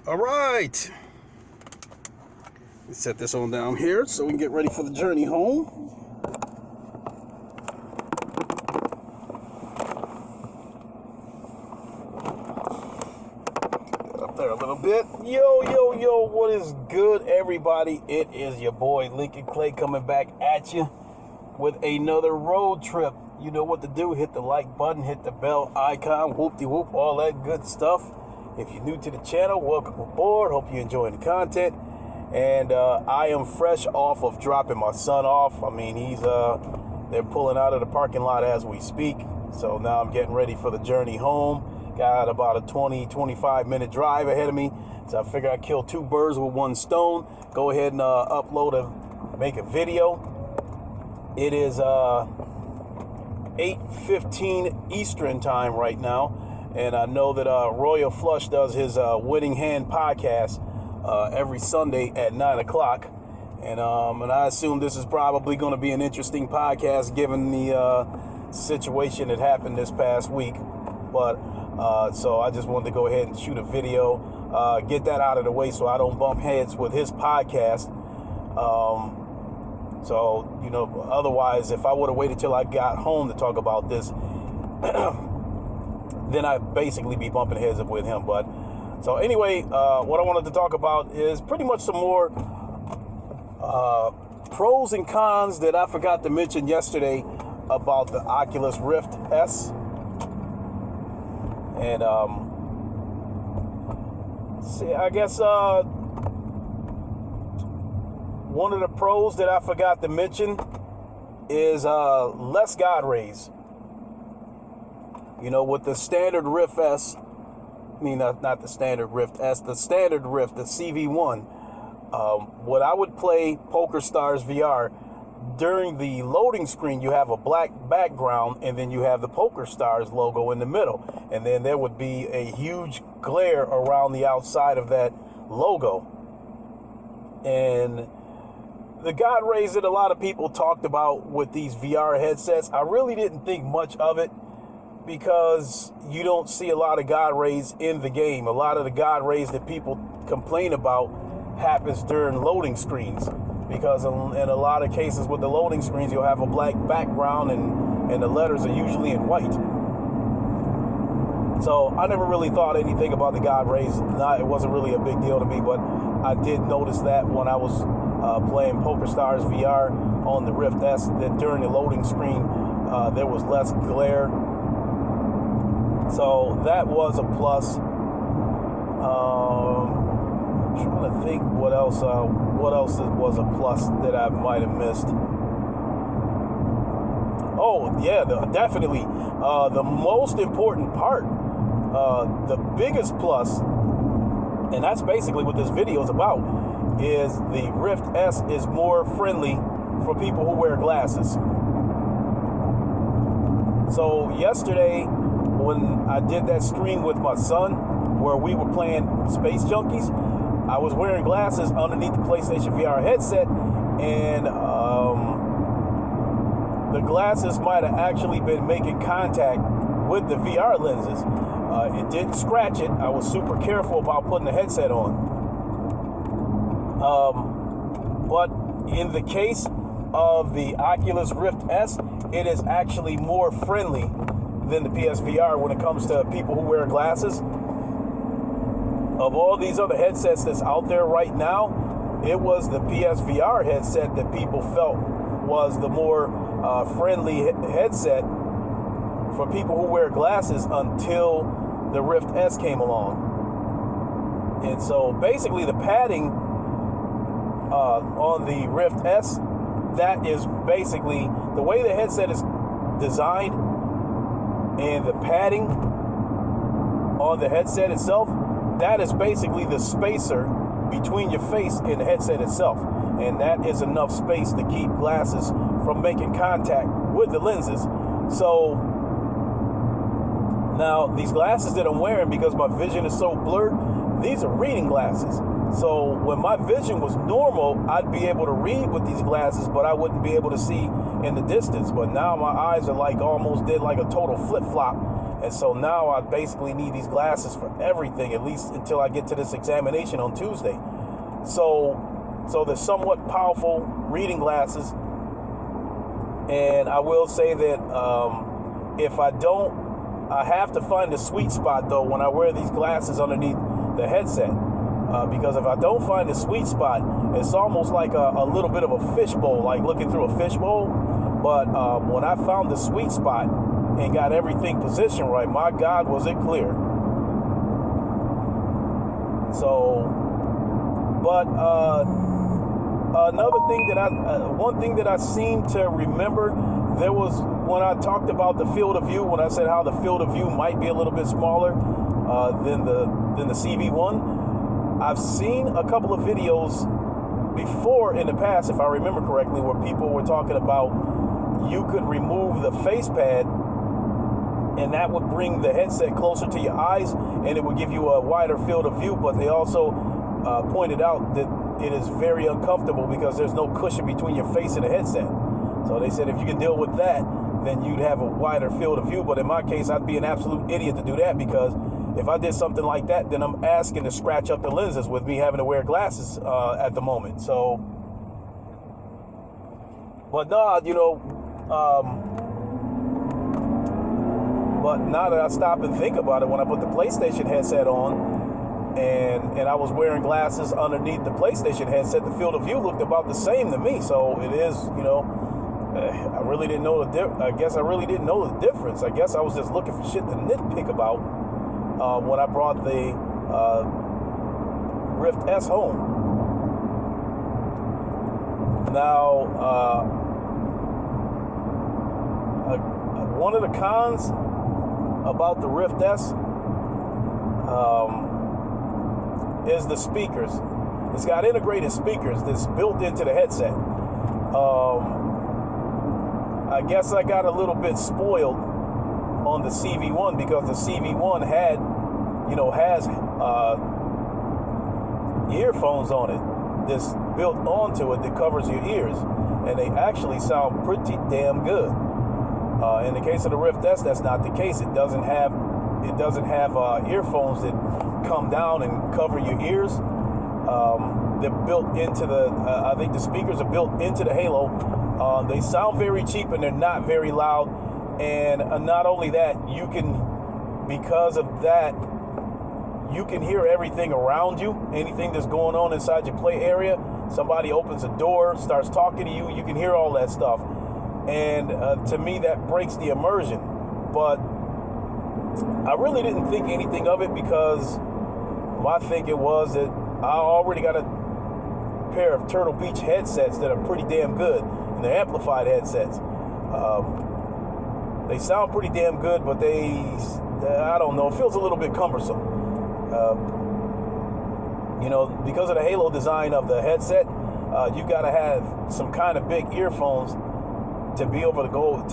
All right. Let's set this on down here so we can get ready for the journey home. Get up there a little bit. Yo, what is good, everybody? It is your boy Lincoln Clay coming back at you with another road trip. You know what to do. Hit the like button, hit the bell icon, whoop-de-whoop, all that good stuff. If you're new to the channel, welcome aboard. Hope you're enjoying the content. And I am fresh off of dropping my son off. I mean, they're pulling out of the parking lot as we speak. So now I'm getting ready for the journey home. Got about a 20-25 minute drive ahead of me. So I figure I'd kill two birds with one stone. Go ahead and make a video. It is 8:15 Eastern time right now. And I know that Royal Flush does his Winning Hand podcast every Sunday at 9 o'clock. And I assume this is probably going to be an interesting podcast given the situation that happened this past week. But so I just wanted to go ahead and shoot a video, get that out of the way so I don't bump heads with his podcast. So, you know, otherwise, if I would have waited till I got home to talk about this, then I'd basically be bumping heads with him. But so anyway, what I wanted to talk about is pretty much some more pros and cons that I forgot to mention yesterday about the Oculus Rift S. And see, I guess one of the pros that I forgot to mention is less God rays. You know, with the standard Rift S, I mean, not the standard Rift S, the standard Rift, the CV1, when I would play PokerStars VR, during the loading screen, you have a black background, and then you have the PokerStars logo in the middle. And then there would be a huge glare around the outside of that logo. And the God rays that a lot of people talked about with these VR headsets, I really didn't think much of it, because you don't see a lot of God rays in the game. A lot of the God rays that people complain about happens during loading screens, because in a lot of cases with the loading screens, you'll have a black background and the letters are usually in white. So I never really thought anything about the God rays. It wasn't really a big deal to me, but I did notice that when I was playing PokerStars VR on the Rift S, that during the loading screen, there was less glare. So that was a plus. I'm trying to think what else was a plus that I might have missed. Oh yeah, definitely. The most important part, the biggest plus, and that's basically what this video is about, is the Rift S is more friendly for people who wear glasses. So yesterday, when I did that stream with my son, where we were playing Space Junkies, I was wearing glasses underneath the PlayStation VR headset, and the glasses might have actually been making contact with the VR lenses. It didn't scratch it. I was super careful about putting the headset on. But in the case of the Oculus Rift S, it is actually more friendly than the PSVR when it comes to people who wear glasses. Of all these other headsets that's out there right now, it was the PSVR headset that people felt was the more friendly headset for people who wear glasses until the Rift S came along. And so basically the padding on the Rift S, that is basically the way the headset is designed, and the padding on the headset itself, that is basically the spacer between your face and the headset itself. And that is enough space to keep glasses from making contact with the lenses. So now these glasses that I'm wearing, because my vision is so blurred, these are reading glasses. So when my vision was normal, I'd be able to read with these glasses, but I wouldn't be able to see in the distance. But now my eyes are like almost did like a total flip-flop And so now I basically need these glasses for everything, at least until I get to this examination on Tuesday. So they're somewhat powerful reading glasses. And I will say that if I don't, I have to find the sweet spot, though, when I wear these glasses underneath the headset. Because if I don't find the sweet spot, it's almost like a little bit of a fishbowl, like looking through a fishbowl. But when I found the sweet spot and got everything positioned right, my God, was it clear. So, but another thing that one thing that I seem to remember, there was when I talked about the field of view, when I said how the field of view might be a little bit smaller than the CV1. I've seen a couple of videos before in the past, if I remember correctly, where people were talking about you could remove the face pad and that would bring the headset closer to your eyes and it would give you a wider field of view. But they also pointed out that it is very uncomfortable because there's no cushion between your face and the headset. So they said if you can deal with that, then you'd have a wider field of view. But in my case, I'd be an absolute idiot to do that, because if I did something like that, then I'm asking to scratch up the lenses with me having to wear glasses at the moment. So, but nah, you know, but now that I stop and think about it, when I put the PlayStation headset on and I was wearing glasses underneath the PlayStation headset, the field of view looked about the same to me. So it is, you know, I really didn't know I guess I really didn't know the difference. I guess I was just looking for shit to nitpick about when I brought the Rift S home. Now, one of the cons about the Rift S is the speakers. It's got integrated speakers that's built into the headset. I guess I got a little bit spoiled on the CV1 because the CV1 has earphones on it that's built onto it that covers your ears, and they actually sound pretty damn good. In the case of the Rift S, that's not the case. It doesn't have earphones that come down and cover your ears. They're built into I think the speakers are built into the Halo. They sound very cheap and they're not very loud. And not only that, because of that, you can hear everything around you, anything that's going on inside your play area. Somebody opens a door, starts talking to you, you can hear all that stuff. And to me, that breaks the immersion. But I really didn't think anything of it, because my thinking was that I already got a pair of Turtle Beach headsets that are pretty damn good, and they're amplified headsets. They sound pretty damn good, but I don't know, it feels a little bit cumbersome. Because of the Halo design of the headset, you got to have some kind of big earphones to be able to go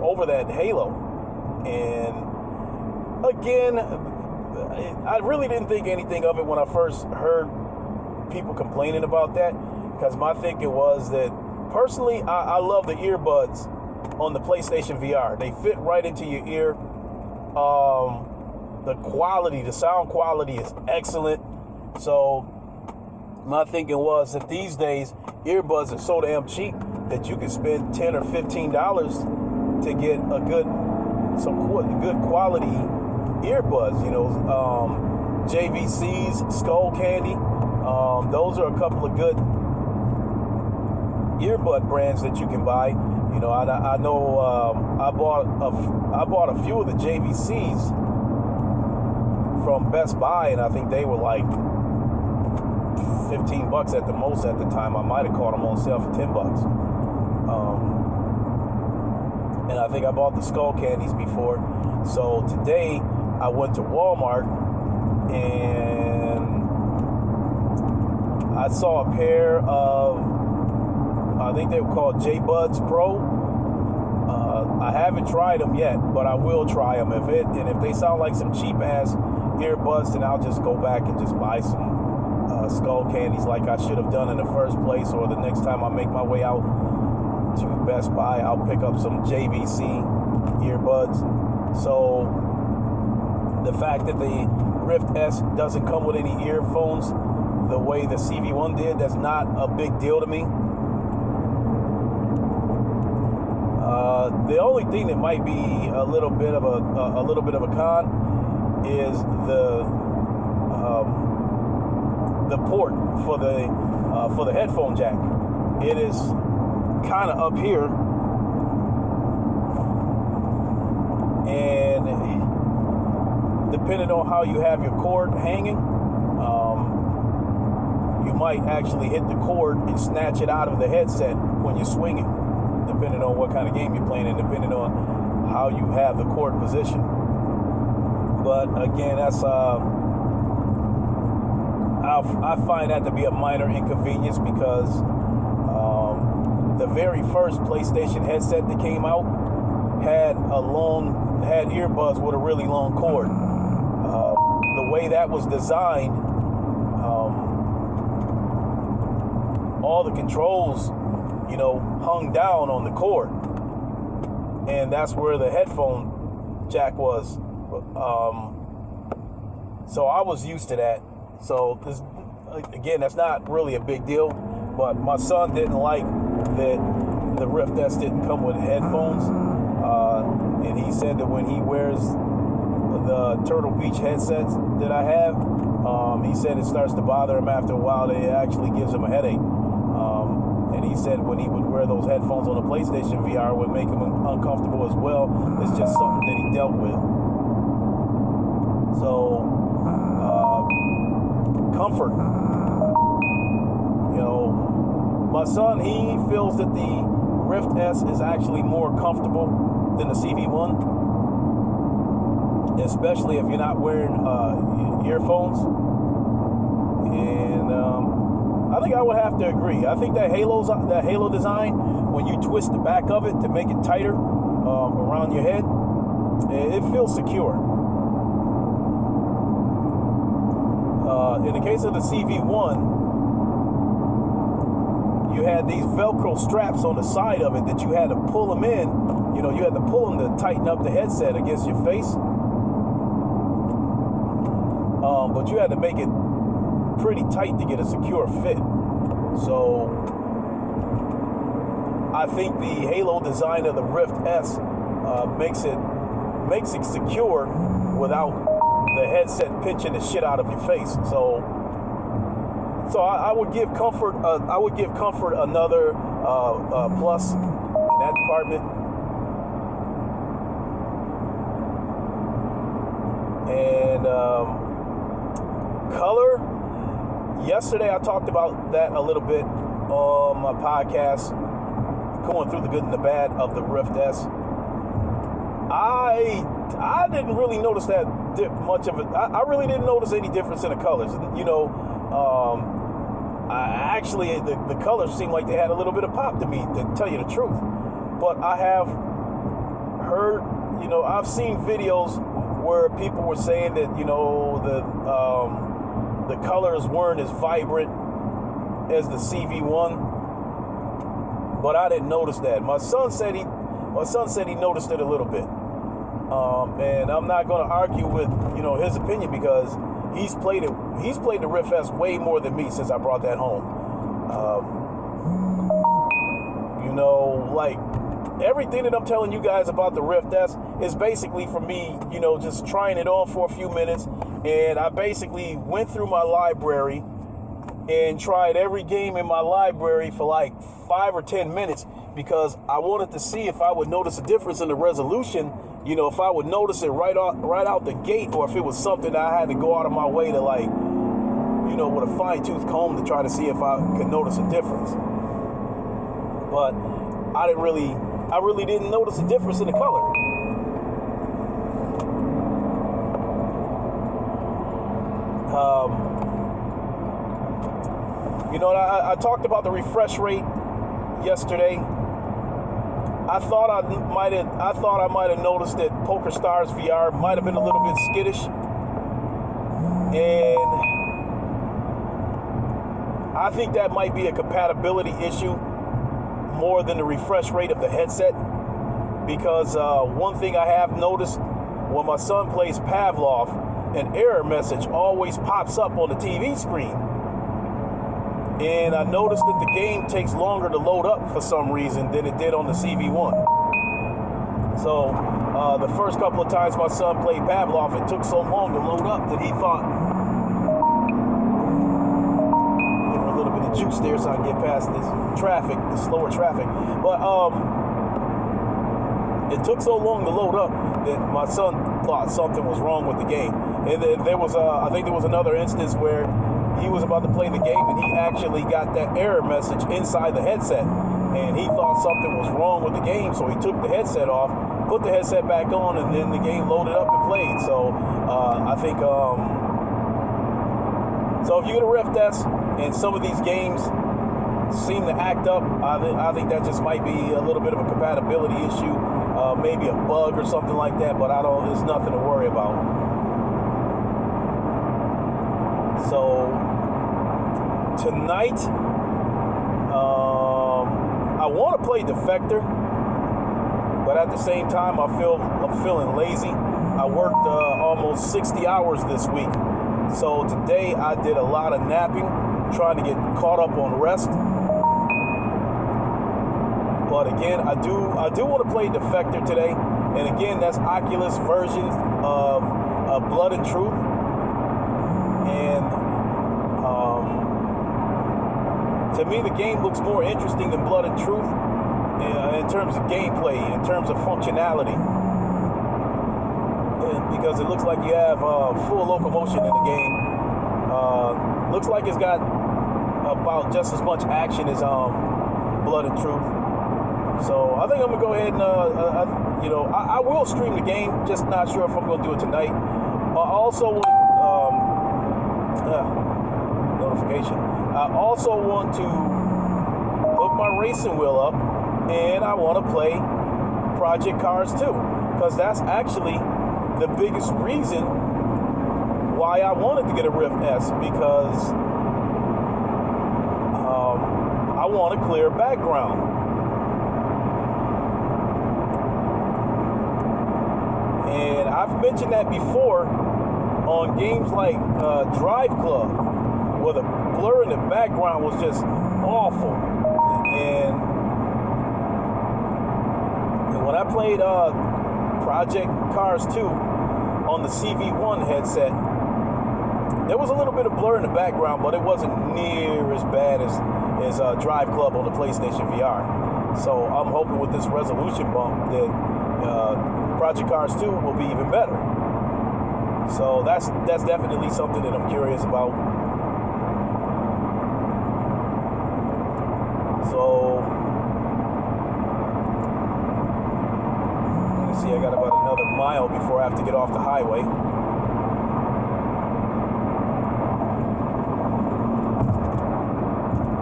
over that Halo. And again, I really didn't think anything of it when I first heard people complaining about that, because my thinking was that personally, I love the earbuds on the PlayStation VR. They fit right into your ear. The sound quality is excellent. So my thinking was that these days earbuds are so damn cheap that you can spend $10 or $15 to get some good quality earbuds. JVC's, Skull Candy. Those are a couple of good earbud brands that you can buy. I know I bought a few of the JVCs from Best Buy, and I think they were like $15 at the most at the time. I might have caught them on sale for $10. And I think I bought the Skull Candies before. So today I went to Walmart and I saw a pair of, I think they were called J-Buds Pro. I haven't tried them yet, but I will try them. If they sound like some cheap ass earbuds, then I'll just go back and just buy some Skull Candies like I should have done in the first place. Or the next time I make my way out to Best Buy, I'll pick up some JVC earbuds. So the fact that the Rift S doesn't come with any earphones the way the CV1 did, that's not a big deal to me. The only thing that might be a little bit of a con is the port for the headphone jack. It is kind of up here, and depending on how you have your cord hanging, you might actually hit the cord and snatch it out of the headset when you're swinging, depending on what kind of game you're playing and depending on how you have the cord positioned. But again, that's I find that to be a minor inconvenience because the very first PlayStation headset that came out had earbuds with a really long cord. The way that was designed, all the controls, hung down on the cord, and that's where the headphone jack was. So I was used to that. So again, that's not really a big deal. But my son didn't like that the Rift S didn't come with headphones, and he said that when he wears the Turtle Beach headsets that I have, he said it starts to bother him after a while. It actually gives him a headache. And he said when he would wear those headphones on the PlayStation VR, it would make him uncomfortable as well. It's just something that he dealt with. So, comfort. My son, he feels that the Rift S is actually more comfortable than the CV1, especially if you're not wearing earphones. And I think I would have to agree. I think that Halo design, when you twist the back of it to make it tighter around your head, it feels secure. In the case of the CV1, you had these Velcro straps on the side of it that you had to pull them in. You had to pull them to tighten up the headset against your face. But you had to make it pretty tight to get a secure fit. So I think the Halo design of the Rift S makes it secure without the headset pinching the shit out of your face. So I would give comfort. I would give comfort another plus in that department. And color. Yesterday I talked about that a little bit on my podcast, going through the good and the bad of the Rift S. I didn't really notice that much of it. I really didn't notice any difference in the colors. The colors seemed like they had a little bit of pop to me, to tell you the truth. But I have heard, I've seen videos where people were saying that, the colors weren't as vibrant as the CV1, but I didn't notice that. My son said he noticed it a little bit, and I'm not going to argue with his opinion because he's played the Rift S way more than me since I brought that home. Like everything that I'm telling you guys about the Rift S is basically for me, just trying it on for a few minutes. And I basically went through my library and tried every game in my library for like 5 or 10 minutes because I wanted to see if I would notice a difference in the resolution, if I would notice it right out the gate, or if it was something that I had to go out of my way to with a fine-tooth comb to try to see if I could notice a difference. But I really didn't notice a difference in the color. I talked about the refresh rate yesterday. I thought I might have noticed that Poker Stars VR might have been a little bit skittish, and I think that might be a compatibility issue more than the refresh rate of the headset, because one thing I have noticed when my son plays Pavlov, an error message always pops up on the TV screen. And I noticed that the game takes longer to load up for some reason than it did on the CV1. So the first couple of times my son played Pavlov, it took so long to load up that he thought, give her a little bit of juice there so I can get past this traffic, this slower traffic. But it took so long to load up that my son thought something was wrong with the game. And there was, I think there was another instance where he was about to play the game and he actually got that error message inside the headset. And he thought something was wrong with the game, so he took the headset off, put the headset back on, and then the game loaded up and played. So I think, so if you get a ref test and some of these games seem to act up, I think that just might be a little bit of a compatibility issue, maybe a bug or something like that, but it's nothing to worry about. So tonight, I want to play Defector, but at the same time, I'm feeling lazy. I worked almost 60 hours this week, so today I did a lot of napping, trying to get caught up on rest. But again, I do want to play Defector today, and again, that's Oculus version of Blood and Truth, and to me, the game looks more interesting than Blood and Truth in terms of gameplay, in terms of functionality, because it looks like you have full locomotion in the game. Looks like it's got about just as much action as Blood and Truth. So I think I'm gonna go ahead and I will stream the game. Just not sure if I'm gonna do it tonight. Also, notification. I also want to hook my racing wheel up, and I want to play Project Cars 2, because that's actually the biggest reason why I wanted to get a Rift S, because I want a clear background. And I've mentioned that before on games like Drive Club, where the blur in the background was just awful. And when I played Project Cars 2 on the CV1 headset, there was a little bit of blur in the background, but it wasn't near as bad as Drive Club on the PlayStation VR. So I'm hoping with this resolution bump that Project Cars 2 will be even better. So that's definitely something that I'm curious about. So let me see, I got about another mile before I have to get off the highway.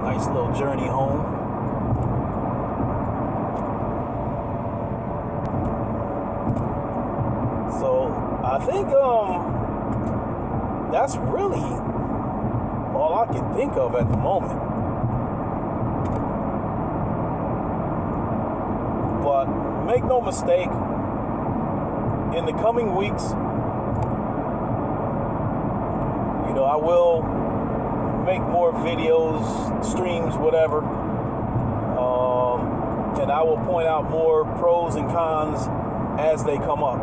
Nice little journey home. So I think that's really all I can think of at the moment. But make no mistake, in the coming weeks, I will make more videos, streams, whatever, and I will point out more pros and cons as they come up.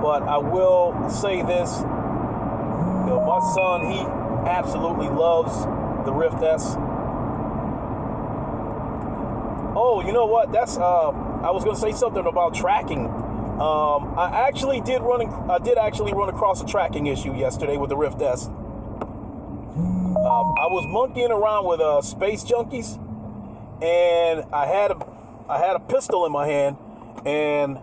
But I will say this, my son, he absolutely loves the Rift S. Oh, you know what? That's I was gonna say something about tracking. I did actually run across a tracking issue yesterday with the Rift S. I was monkeying around with Space Junkies, and I had a pistol in my hand, and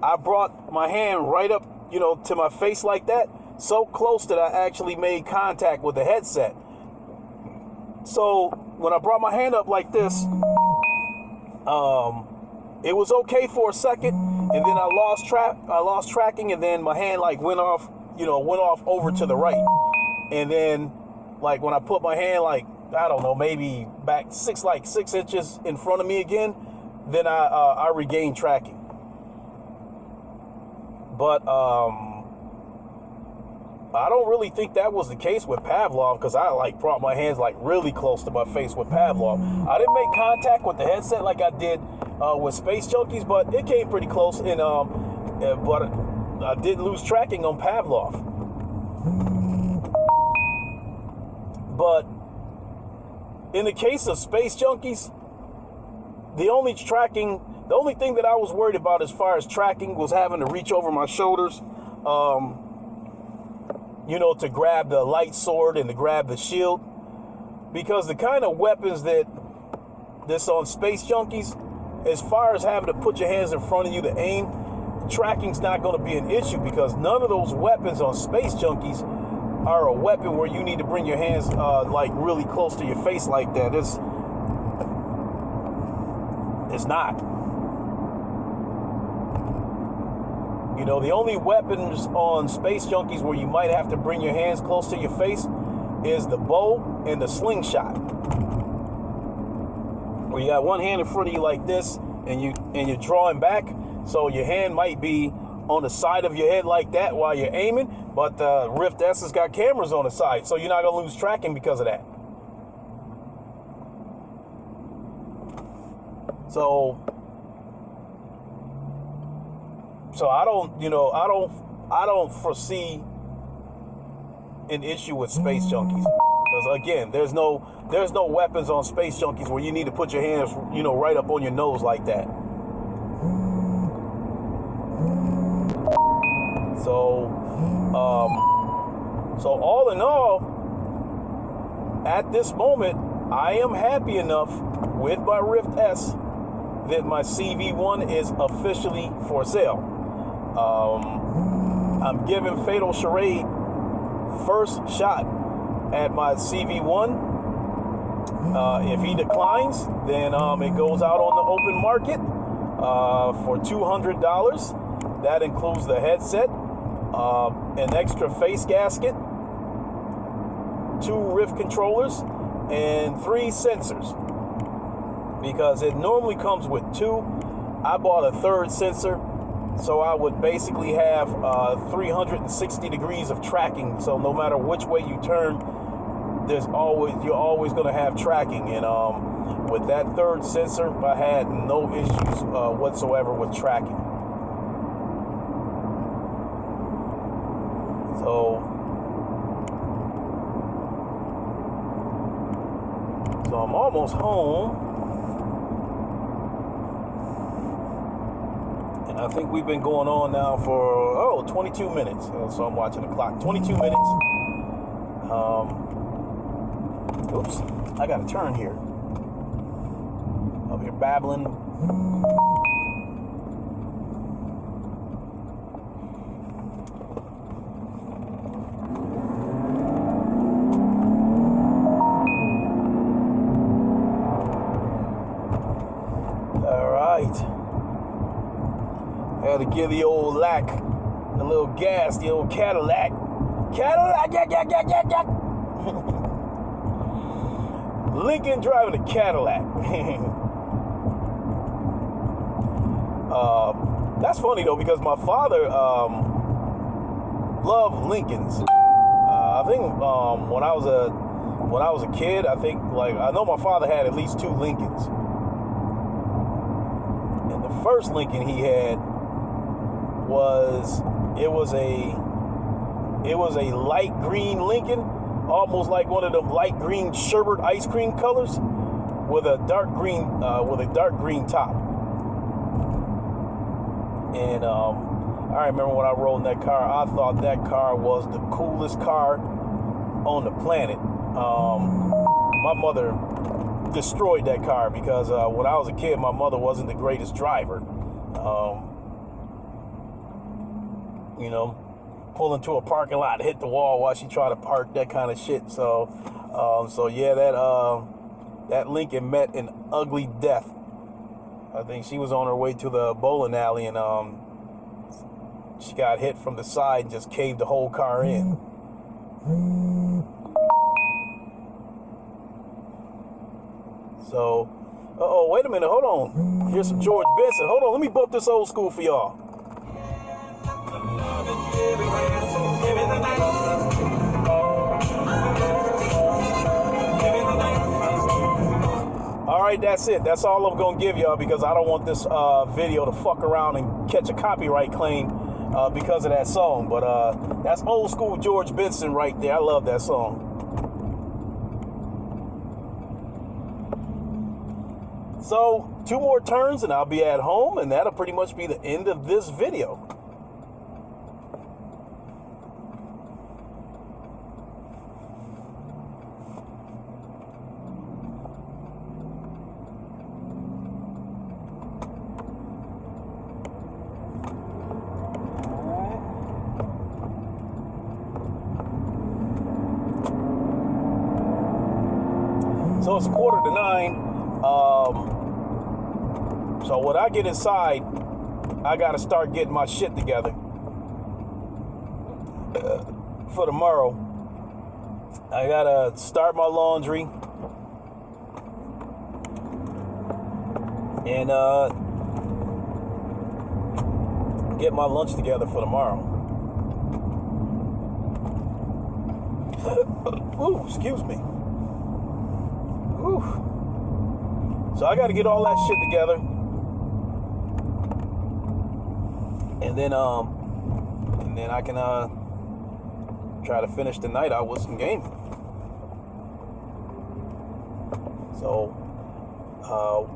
I brought my hand right up, to my face like that, so close that I actually made contact with the headset. So when I brought my hand up like this, it was okay for a second, and then I lost tracking, and then my hand went off over to the right, and then when I put my hand I don't know, maybe back 6 inches in front of me again, then I regained tracking. But I don't really think that was the case with Pavlov, because I like brought my hands like really close to my face with Pavlov. I didn't make contact with the headset like I did with Space Junkies, but it came pretty close. And but I didn't lose tracking on Pavlov. But in the case of Space Junkies, the only thing that I was worried about as far as tracking was having to reach over my shoulders, you know, to grab the light sword and to grab the shield. Because the kind of weapons that's on Space Junkies, as far as having to put your hands in front of you to aim, tracking's not going to be an issue, because none of those weapons on Space Junkies are a weapon where you need to bring your hands like really close to your face like that. It's not. You know, the only weapons on Space Junkies where you might have to bring your hands close to your face is the bow and the slingshot, where you got one hand in front of you like this, and you're drawing back, so your hand might be on the side of your head like that while you're aiming, but the Rift S has got cameras on the side, so you're not gonna lose tracking because of that. So I don't foresee an issue with Space Junkies, because again, there's no weapons on Space Junkies where you need to put your hands, you know, right up on your nose like that. So all in all, at this moment, I am happy enough with my Rift S that my CV1 is officially for sale. I'm giving Fatal Charade first shot at my CV1. If he declines, then it goes out on the open market for $200. That includes the headset, an extra face gasket, 2 Rift controllers, and 3 sensors, because it normally comes with 2. I bought a 3rd sensor, so I would basically have 360 degrees of tracking. So no matter which way you turn, you're always going to have tracking. And with that 3rd sensor, I had no issues whatsoever with tracking. So I'm almost home. And I think we've been going on now for 22 minutes. So I'm watching the clock. 22 minutes. Oops, I got to turn here. Up here babbling. Had to give the old lack a little gas, the old Cadillac. Yak. Lincoln driving a Cadillac. That's funny though, because my father loved Lincolns. I think when I was a kid, I know my father had at least 2 Lincolns. And the first Lincoln he had was a light green Lincoln, almost like one of them light green sherbet ice cream colors, with a dark green top. And I remember when I rode in that car, I thought that car was the coolest car on the planet. My mother destroyed that car because when I was a kid, my mother wasn't the greatest driver. You know, pull into a parking lot, hit the wall while she tried to park, that kind of shit. So yeah, that Lincoln met an ugly death. I think she was on her way to the bowling alley, and she got hit from the side and just caved the whole car in. So, wait a minute, hold on. Here's some George Benson. Hold on, let me bump this old school for y'all. right, that's it. That's all I'm gonna give y'all because I don't want this video to fuck around and catch a copyright claim because of that song. But that's old school George Benson right there. I love that song. So 2 more turns and I'll be at home, and that'll pretty much be the end of this video. So it's 8:45. So when I get inside, I got to start getting my shit together for tomorrow. I got to start my laundry and get my lunch together for tomorrow. Ooh, excuse me. Ooh. So I got to get all that shit together. And then I can try to finish the night out with some gaming. So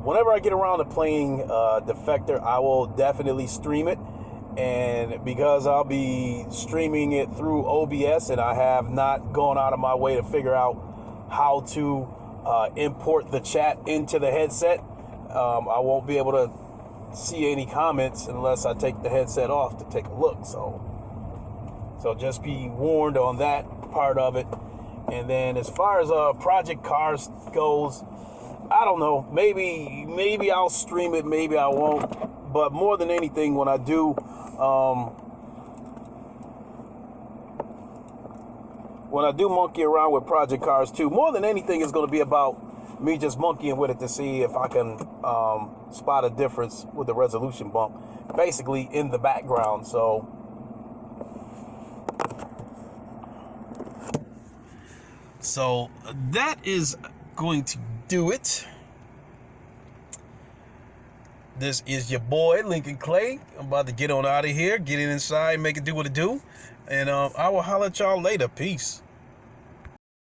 whenever I get around to playing Defector, I will definitely stream it. And because I'll be streaming it through OBS, and I have not gone out of my way to figure out how to import the chat into the headset, I won't be able to see any comments unless I take the headset off to take a look. So just be warned on that part of it. And then as far as Project Cars goes, I don't know, maybe I'll stream it, maybe I won't. But more than anything, when I do monkey around with Project Cars 2, more than anything is going to be about me just monkeying with it to see if I can spot a difference with the resolution bump, basically in the background. So that is going to do it. This is your boy Lincoln Clay. I'm about to get on out of here, get it inside, make it do what it do, and I will holler at y'all later. Peace.